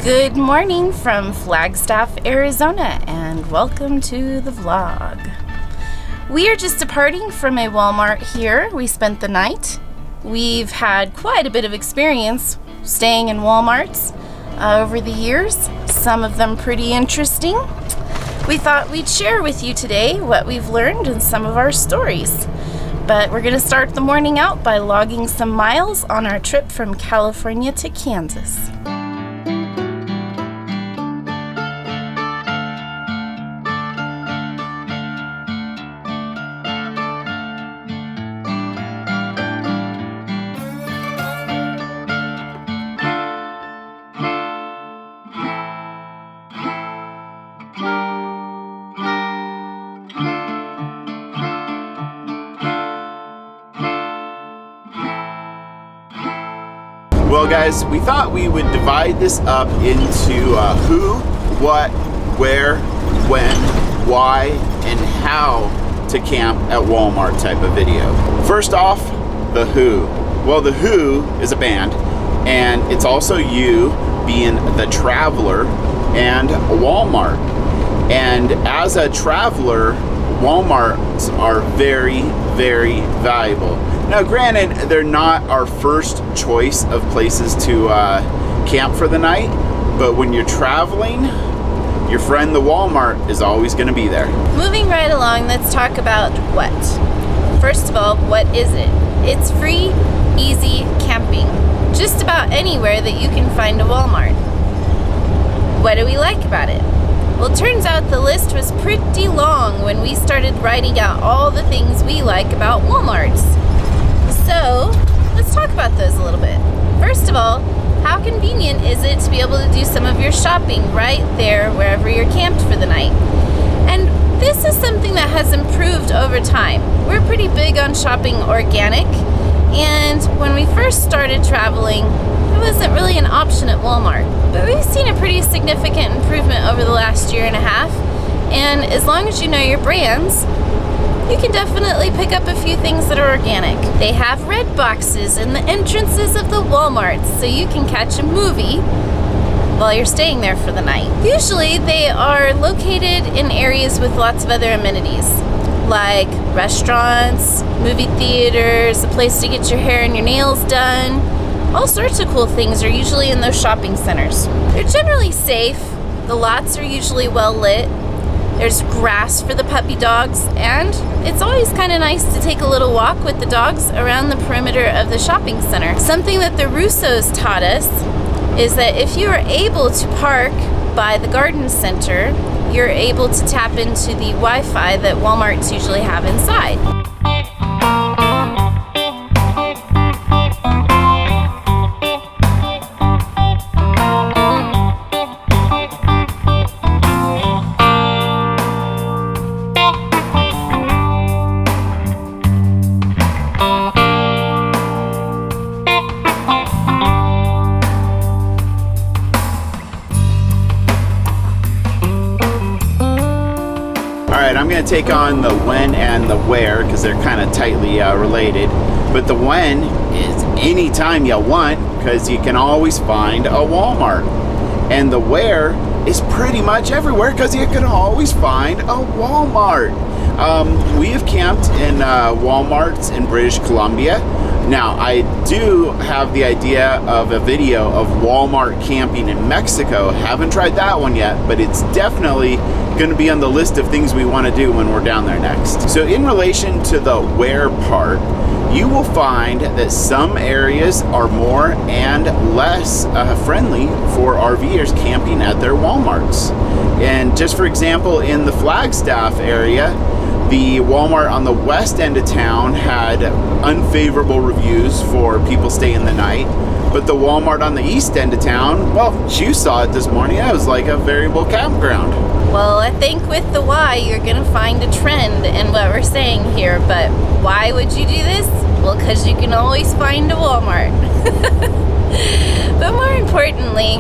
Good morning from Flagstaff, Arizona, and welcome to the vlog. We are just departing from a Walmart here. We spent the night. We've had quite a bit of experience staying in Walmarts over the years, some of them pretty interesting. We thought we'd share with you today what we've learned and some of our stories. But we're going to start the morning out by logging some miles on our trip from California to Kansas. Well guys, we thought we would divide this up into who, what, where, when, why, and how to camp at Walmart type of video. First off, the who. Well, the who is a band, and it's also you being the traveler and Walmart. And as a traveler, Walmarts are very, very valuable. Now granted, they're not our first choice of places to camp for the night, but when you're traveling, your friend the Walmart is always going to be there. Moving right along, let's talk about what. First of all, what is it? It's free, easy camping. Just about anywhere that you can find a Walmart. What do we like about it? Well, it turns out the list was pretty long when we started writing out all the things we like about Walmarts. So, let's talk about those a little bit. First of all, how convenient is it to be able to do some of your shopping right there wherever you're camped for the night? And this is something that has improved over time. We're pretty big on shopping organic, and when we first started traveling, it wasn't really an option at Walmart. But we've seen a pretty significant improvement over the last year and a half, and as long as you know your brands, you can definitely pick up a few things that are organic. They have red boxes in the entrances of the Walmarts, so you can catch a movie while you're staying there for the night. Usually they are located in areas with lots of other amenities, like restaurants, movie theaters, a place to get your hair and your nails done. All sorts of cool things are usually in those shopping centers. They're generally safe. The lots are usually well lit. There's grass for the puppy dogs, and it's always kind of nice to take a little walk with the dogs around the perimeter of the shopping center. Something that the Russos taught us is that if you are able to park by the garden center, you're able to tap into the Wi-Fi that Walmarts usually have inside. I'm going to take on the when and the where because they're kind of tightly related. But the when is anytime you want because you can always find a Walmart. And the where is pretty much everywhere because you can always find a Walmart. We have camped in Walmarts in British Columbia. Now, I do have the idea of a video of Walmart camping in Mexico. Haven't tried that one yet, but it's definitely going to be on the list of things we want to do when we're down there next. So in relation to the where part, you will find that some areas are more and less friendly for RVers camping at their Walmarts. And just for example, in the Flagstaff area, the Walmart on the west end of town had unfavorable reviews for people staying the night, but the Walmart on the east end of town, well, you saw it this morning, it was like a variable campground. Well, I think with the why, you're going to find a trend in what we're saying here, but why would you do this? Well, because you can always find a Walmart. But more importantly,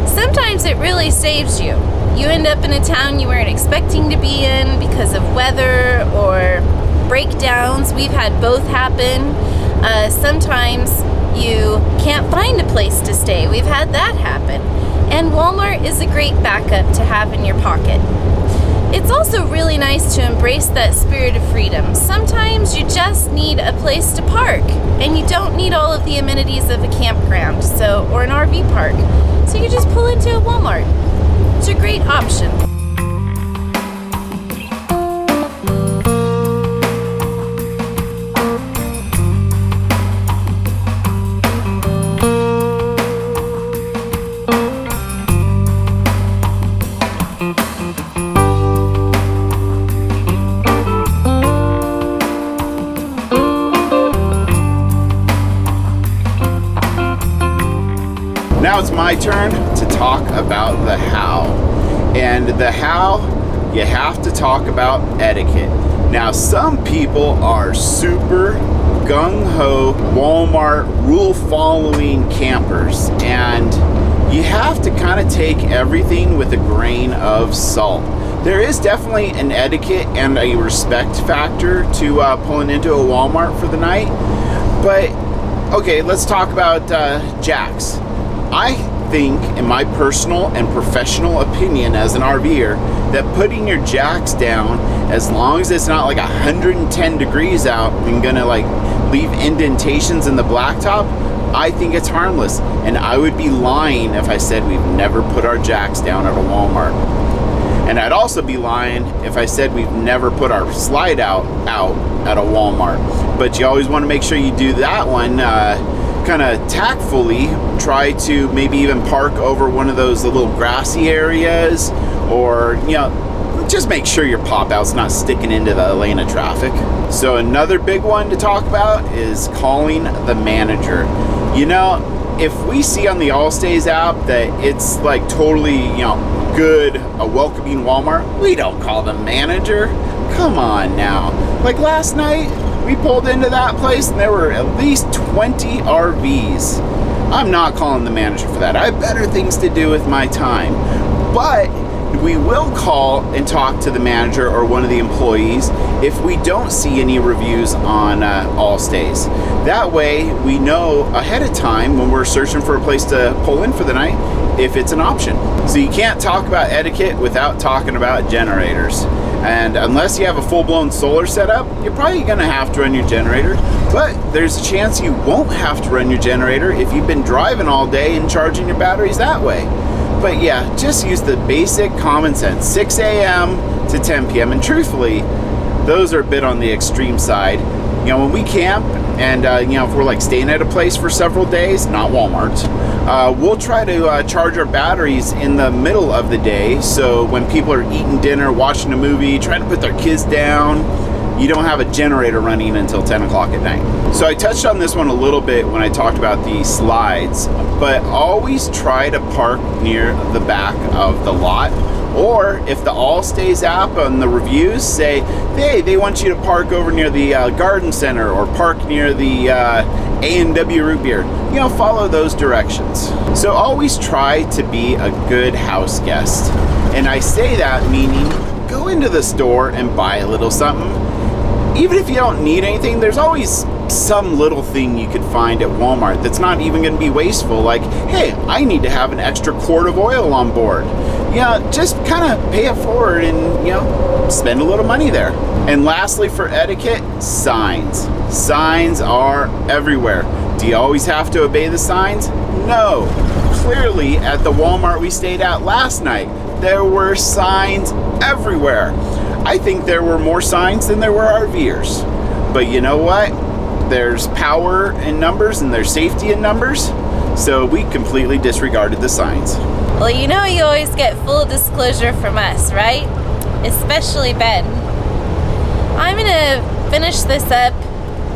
sometimes it really saves you. You end up in a town you weren't expecting to be in because of weather or breakdowns. We've had both happen. Sometimes you can't find a place to stay. We've had that happen. And Walmart is a great backup to have in your pocket. It's also really nice to embrace that spirit of freedom. Sometimes you just need a place to park, and you don't need all of the amenities of a campground, or an RV park. So you just pull into a Walmart. It's a great option. Now it's my turn to talk about the how. And the how, you have to talk about etiquette. Now, some people are super gung-ho Walmart rule-following campers, and you have to kind of take everything with a grain of salt. There is definitely an etiquette and a respect factor to pulling into a Walmart for the night. But, okay, let's talk about jacks. I think, in my personal and professional opinion as an RVer, that putting your jacks down, as long as it's not like 110 degrees out and gonna like leave indentations in the blacktop, I think it's harmless. And I would be lying if I said we've never put our jacks down at a Walmart. And I'd also be lying if I said we've never put our slide out at a Walmart. But you always want to make sure you do that one kind of tactfully. Try to maybe even park over one of those little grassy areas, or just make sure your pop out's not sticking into the lane of traffic. So another big one to talk about is calling the manager. If we see on the Allstays app that it's like totally good, a welcoming Walmart, we don't call the manager. Come on now. Like last night, we pulled into that place and there were at least 20 RVs. I'm not calling the manager for that. I have better things to do with my time. But we will call and talk to the manager or one of the employees if we don't see any reviews on Allstays. That way we know ahead of time when we're searching for a place to pull in for the night if it's an option. So you can't talk about etiquette without talking about generators. And unless you have a full-blown solar setup, you're probably gonna have to run your generator. But there's a chance you won't have to run your generator if you've been driving all day and charging your batteries that way. But yeah, just use the basic common sense, 6 a.m. to 10 p.m. And truthfully, those are a bit on the extreme side. When we camp and if we're like staying at a place for several days, not Walmart, we'll try to charge our batteries in the middle of the day. So when people are eating dinner, watching a movie, trying to put their kids down, you don't have a generator running until 10 o'clock at night. So I touched on this one a little bit when I talked about the slides, but always try to park near the back of the lot. Or if the Allstays app on the reviews say, hey, they want you to park over near the garden center or park near the A&W root beer, follow those directions. So always try to be a good house guest. And I say that meaning go into the store and buy a little something. Even if you don't need anything, there's always some little thing you could find at Walmart that's not even going to be wasteful. Like, hey, I need to have an extra quart of oil on board. Just kind of pay it forward and, spend a little money there. And lastly, for etiquette, signs. Signs are everywhere. Do you always have to obey the signs? No. Clearly, at the Walmart we stayed at last night, there were signs everywhere. I think there were more signs than there were RVers. But you know what? There's power in numbers and there's safety in numbers. So we completely disregarded the signs. Well, you always get full disclosure from us, right? Especially Ben. I'm gonna finish this up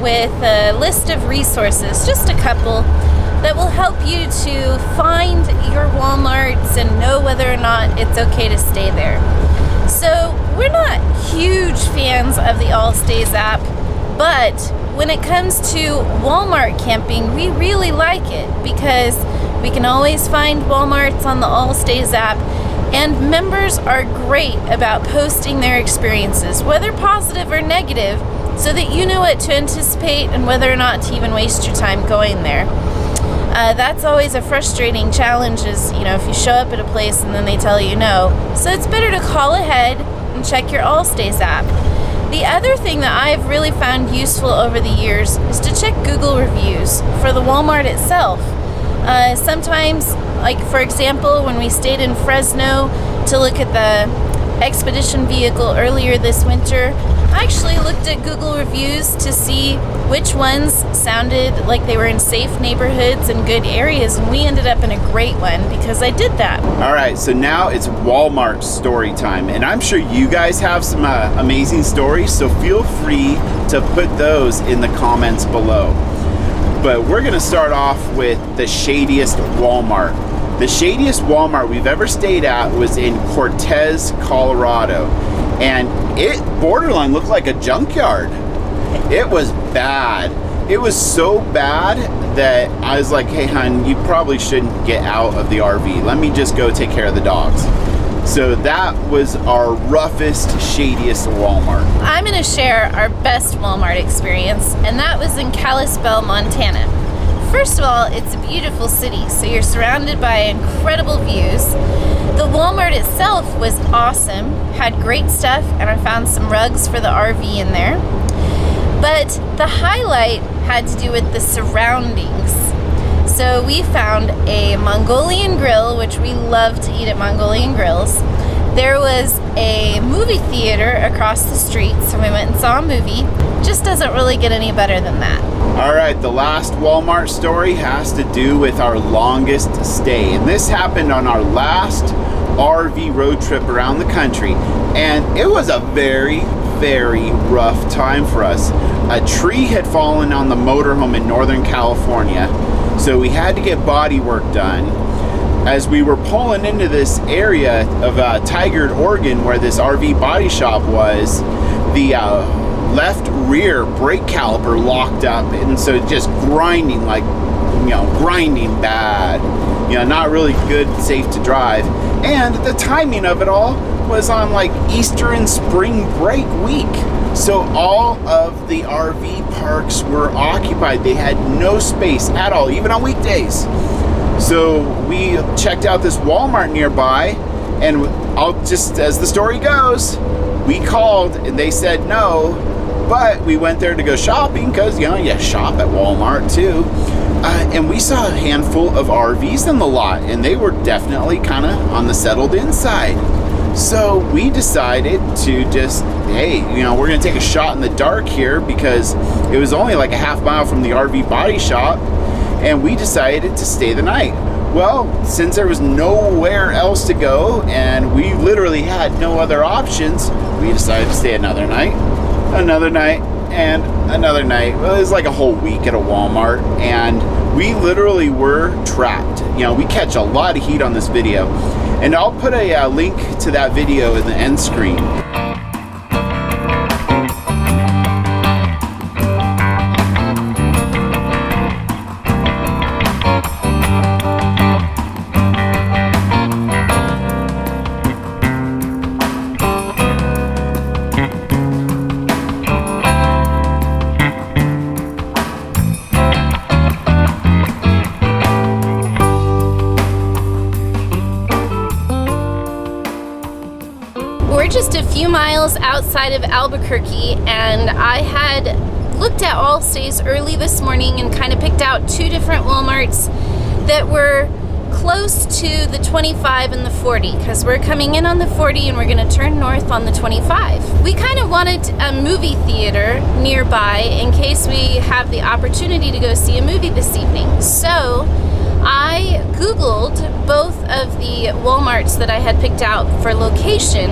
with a list of resources, just a couple, that will help you to find your Walmarts and know whether or not it's okay to stay there. So we're not huge fans of the Allstays app, but when it comes to Walmart camping, we really like it because we can always find Walmarts on the Allstays app, and members are great about posting their experiences, whether positive or negative, so that you know what to anticipate and whether or not to even waste your time going there. That's always a frustrating challenge is, if you show up at a place and then they tell you no. So it's better to call ahead and check your Allstays app. The other thing that I've really found useful over the years is to check Google reviews for the Walmart itself. Sometimes, like for example, when we stayed in Fresno to look at the expedition vehicle earlier this winter, I actually looked at Google reviews to see which ones sounded like they were in safe neighborhoods and good areas, and we ended up in a great one because I did that. All right, so now it's Walmart story time, and I'm sure you guys have some amazing stories, so feel free to put those in the comments below. But we're gonna start off with the shadiest Walmart. The shadiest Walmart we've ever stayed at was in Cortez, Colorado. And it borderline looked like a junkyard. It was bad. It was so bad that I was like, hey hon, you probably shouldn't get out of the RV. Let me just go take care of the dogs. So that was our roughest, shadiest Walmart. I'm gonna share our best Walmart experience, and that was in Kalispell, Montana. First of all, it's a beautiful city, so you're surrounded by incredible views. The Walmart itself was awesome, had great stuff, and I found some rugs for the RV in there. But the highlight had to do with the surroundings. So we found a Mongolian grill, which we love to eat at Mongolian grills. There was a movie theater across the street, so we went and saw a movie. Just doesn't really get any better than that. All right, the last Walmart story has to do with our longest stay. And this happened on our last RV road trip around the country. And it was a very, very rough time for us. A tree had fallen on the motorhome in Northern California, so we had to get body work done. As we were pulling into this area of Tigard, Oregon, where this RV body shop was, the left rear brake caliper locked up, and so just grinding, like, grinding bad. Not really good, safe to drive. And the timing of it all was on like Easter and spring break week. So all of the RV parks were occupied. They had no space at all, even on weekdays. So we checked out this Walmart nearby, and just as the story goes, we called and they said no, but we went there to go shopping because, you shop at Walmart too. And we saw a handful of RVs in the lot, and they were definitely kind of on the settled inside. So we decided to just, hey, we're going to take a shot in the dark here because it was only like a half mile from the RV body shop, and we decided to stay the night. Well, since there was nowhere else to go and we literally had no other options, we decided to stay another night, and another night. Well, it was like a whole week at a Walmart, and we literally were trapped. We catch a lot of heat on this video, and I'll put a link to that video in the end screen. Just a few miles outside of Albuquerque, and I had looked at Allstays early this morning and kind of picked out two different Walmarts that were close to the 25 and the 40, because we're coming in on the 40 and we're going to turn north on the 25. We kind of wanted a movie theater nearby in case we have the opportunity to go see a movie this evening. So I Googled both of the Walmarts that I had picked out for location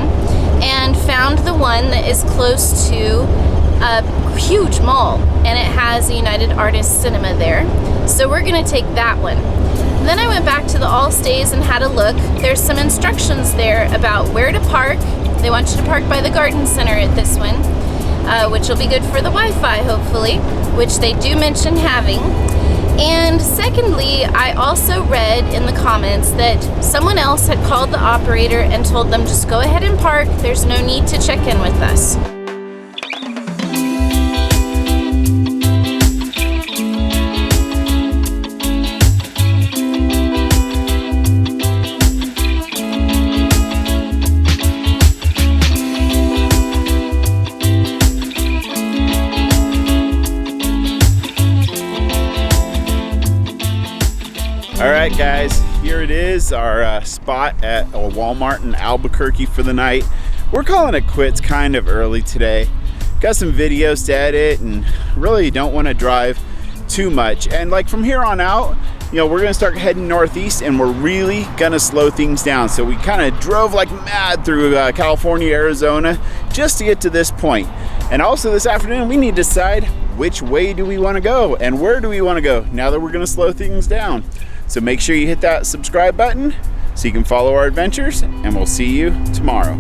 and found the one that is close to a huge mall, and it has a United Artists Cinema there. So we're gonna take that one. Then I went back to the Allstays and had a look. There's some instructions there about where to park. They want you to park by the garden center at this one, which will be good for the Wi-Fi hopefully, which they do mention having. And secondly, I also read in the comments that someone else had called the operator and told them just go ahead and park, there's no need to check in with us. All right, guys, here it is, our spot at a Walmart in Albuquerque for the night. We're calling it quits kind of early today. Got some videos to edit and really don't want to drive too much. And like from here on out, you know, we're gonna start heading northeast and we're really gonna slow things down. So we kind of drove like mad through California, Arizona, just to get to this point. And also this afternoon, we need to decide which way do we want to go and where do we want to go now that we're gonna slow things down. So make sure you hit that subscribe button so you can follow our adventures, and we'll see you tomorrow.